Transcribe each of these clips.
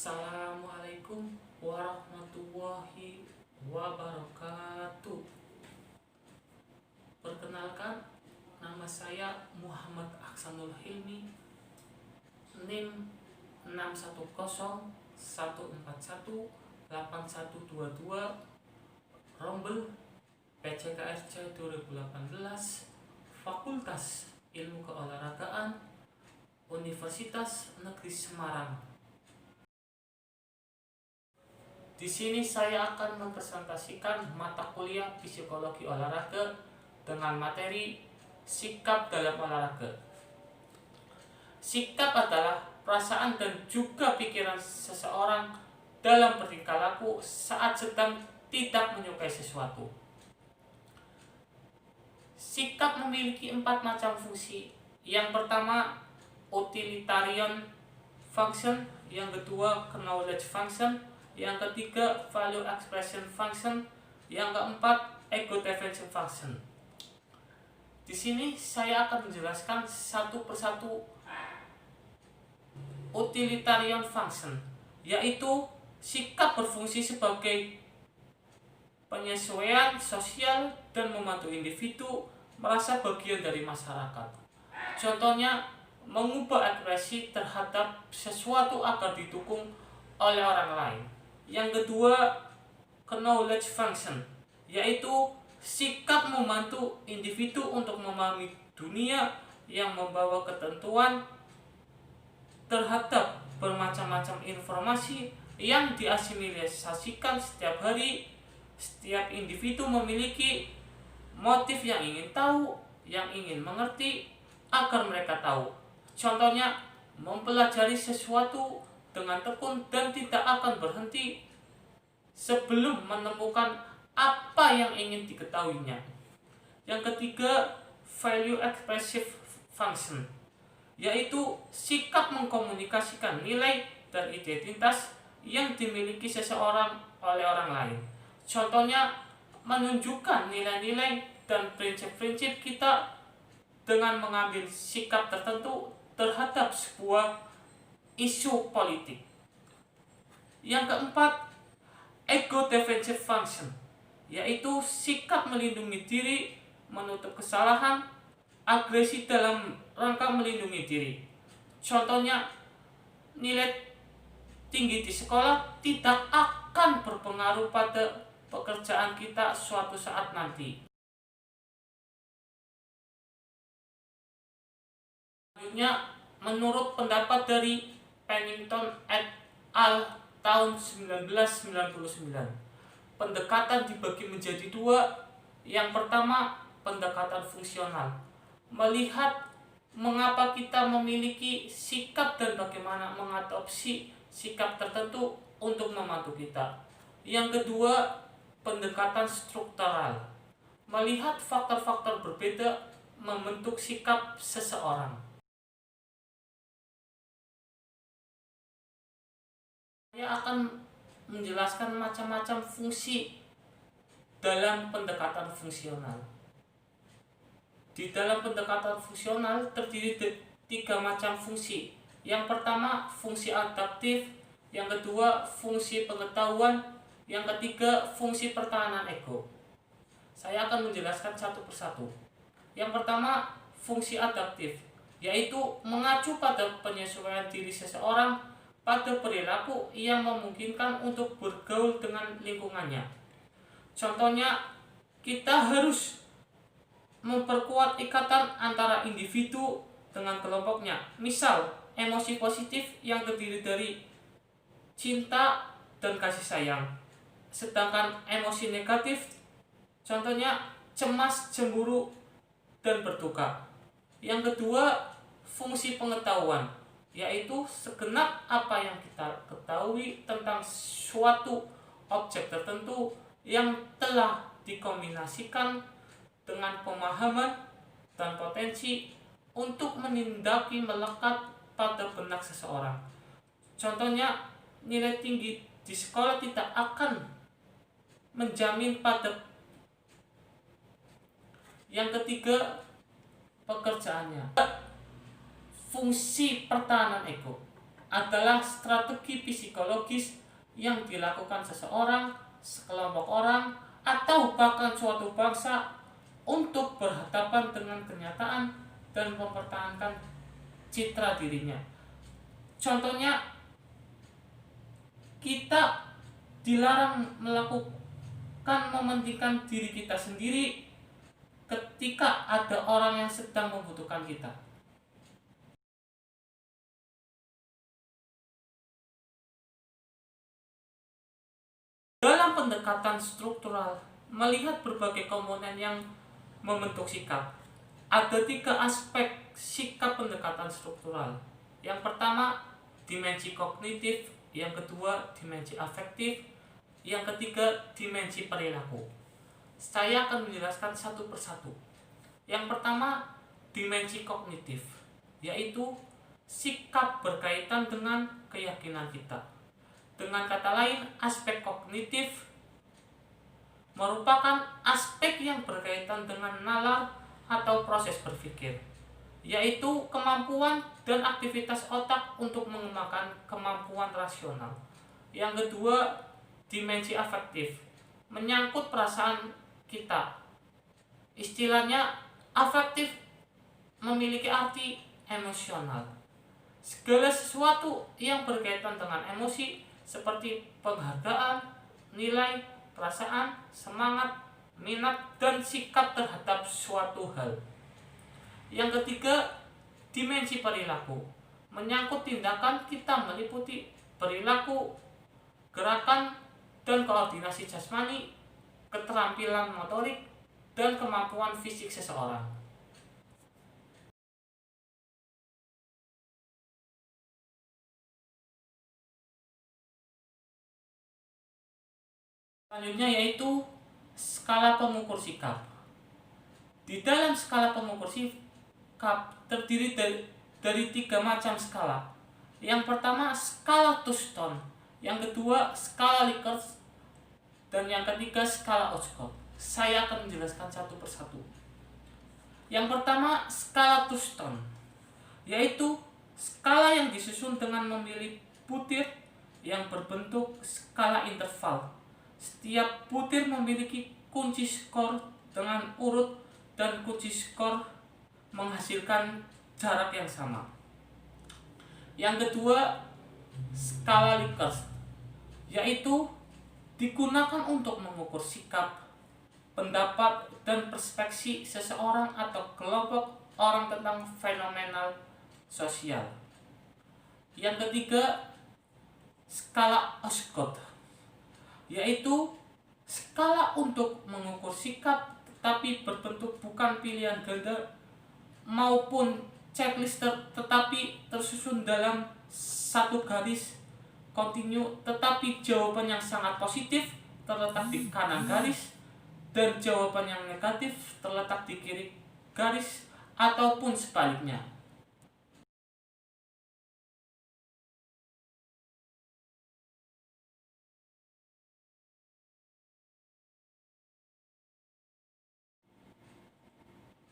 Assalamualaikum warahmatullahi wabarakatuh. Perkenalkan, nama saya Muhammad Aksanul Hilmi, NIM 610141812, Rombel PCKSC 2018, Fakultas Ilmu Keolahragaan, Universitas Negeri Semarang. Di sini saya akan mempresentasikan mata kuliah Psikologi Olahraga dengan materi sikap dalam olahraga. Sikap adalah perasaan dan juga pikiran seseorang dalam bertingkah laku saat sedang tidak menyukai sesuatu. Sikap memiliki 4 macam fungsi. Yang pertama, utilitarian function, yang kedua, knowledge function, yang ketiga, value expression function, yang keempat, ego defensive function. Di sini saya akan menjelaskan satu persatu utilitarian function, yaitu sikap berfungsi sebagai penyesuaian sosial dan membantu individu merasa bagian dari masyarakat. Contohnya, mengubah ekspresi terhadap sesuatu agar didukung oleh orang lain. Yang kedua, knowledge function, yaitu sikap membantu individu untuk memahami dunia yang membawa ketentuan terhadap bermacam-macam informasi yang diasimilisasikan setiap hari. Setiap individu memiliki motif yang ingin tahu, yang ingin mengerti agar mereka tahu. Contohnya, mempelajari sesuatu dengan tekun dan tidak akan berhenti sebelum menemukan apa yang ingin diketahuinya. Yang ketiga, value expressive function, yaitu sikap mengkomunikasikan nilai dan identitas yang dimiliki seseorang oleh orang lain. Contohnya, menunjukkan nilai-nilai dan prinsip-prinsip kita dengan mengambil sikap tertentu terhadap sebuah isu politik. Yang keempat, ego defensive function, yaitu sikap melindungi diri, menutup kesalahan, agresi dalam rangka melindungi diri. Contohnya, nilai tinggi di sekolah tidak akan berpengaruh pada pekerjaan kita suatu saat nanti. Selanjutnya, menurut pendapat dari Pennington et al. Tahun 1999, pendekatan dibagi menjadi 2. Yang pertama, pendekatan fungsional, melihat mengapa kita memiliki sikap dan bagaimana mengadopsi sikap tertentu untuk membantu kita. Yang kedua, pendekatan struktural, melihat faktor-faktor berbeda membentuk sikap seseorang. Saya akan menjelaskan macam-macam fungsi dalam pendekatan fungsional. Di dalam pendekatan fungsional terdiri dari 3 macam fungsi. Yang pertama, fungsi adaptif, yang kedua, fungsi pengetahuan, yang ketiga, fungsi pertahanan ego. Saya akan menjelaskan satu persatu. Yang pertama, fungsi adaptif, yaitu mengacu pada penyesuaian diri seseorang pada perilaku yang memungkinkan untuk bergaul dengan lingkungannya. Contohnya, kita harus memperkuat ikatan antara individu dengan kelompoknya. Misal, emosi positif yang terdiri dari cinta dan kasih sayang. Sedangkan emosi negatif, contohnya cemas, cemburu, dan berduka. Yang kedua, fungsi pengetahuan, yaitu segenap apa yang kita ketahui tentang suatu objek tertentu yang telah dikombinasikan dengan pemahaman dan potensi untuk menindaki melekat pada benak seseorang. Contohnya, nilai tinggi di sekolah tidak akan menjamin pada. Yang ketiga, pekerjaannya. Fungsi pertahanan ego adalah strategi psikologis yang dilakukan seseorang, sekelompok orang, atau bahkan suatu bangsa untuk berhadapan dengan kenyataan dan mempertahankan citra dirinya. Contohnya, kita dilarang melakukan mementingkan diri kita sendiri ketika ada orang yang sedang membutuhkan kita. Dalam pendekatan struktural, melihat berbagai komponen yang membentuk sikap, ada 3 aspek sikap pendekatan struktural. Yang pertama, dimensi kognitif, yang kedua, dimensi afektif, yang ketiga, dimensi perilaku. Saya akan menjelaskan satu persatu. Yang pertama, dimensi kognitif, yaitu sikap berkaitan dengan keyakinan kita. Dengan kata lain, aspek kognitif merupakan aspek yang berkaitan dengan nalar atau proses berpikir, yaitu kemampuan dan aktivitas otak untuk mengembangkan kemampuan rasional. Yang kedua, dimensi afektif, menyangkut perasaan kita. Istilahnya, afektif memiliki arti emosional. Segala sesuatu yang berkaitan dengan emosi seperti penghargaan, nilai, perasaan, semangat, minat, dan sikap terhadap suatu hal. Yang ketiga, dimensi perilaku, menyangkut tindakan kita meliputi perilaku, gerakan, dan koordinasi jasmani, keterampilan motorik, dan kemampuan fisik seseorang. Selanjutnya yaitu skala pengukur sikap. Di dalam skala pengukur sikap terdiri dari 3 macam skala. Yang pertama, skala Touchstone, yang kedua, skala Likert, dan yang ketiga, skala Oskott. Saya akan menjelaskan satu persatu. Yang pertama, skala Touchstone, yaitu skala yang disusun dengan memilih butir yang berbentuk skala interval. Setiap butir memiliki kunci skor dengan urut dan kunci skor menghasilkan jarak yang sama. Yang kedua, skala Likert, yaitu digunakan untuk mengukur sikap, pendapat, dan perspektif seseorang atau kelompok orang tentang fenomenal sosial. Yang ketiga, skala Oskott, yaitu skala untuk mengukur sikap tetapi berbentuk bukan pilihan ganda maupun checklist tetapi tersusun dalam satu garis kontinu, tetapi jawaban yang sangat positif terletak di kanan garis dan jawaban yang negatif terletak di kiri garis ataupun sebaliknya.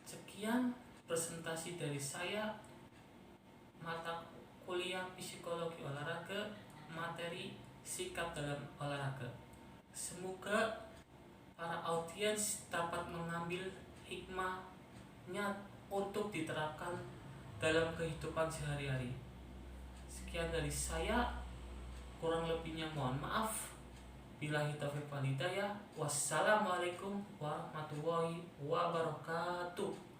Sekian presentasi dari saya, mata kuliah psikologi olahraga, materi sikap dalam olahraga. Semoga para audiens dapat mengambil hikmahnya untuk diterapkan dalam kehidupan sehari-hari. Sekian dari saya, kurang lebihnya mohon maaf. Billahi taufiq wal hidayah. Wassalamualaikum warahmatullahi wabarakatuh.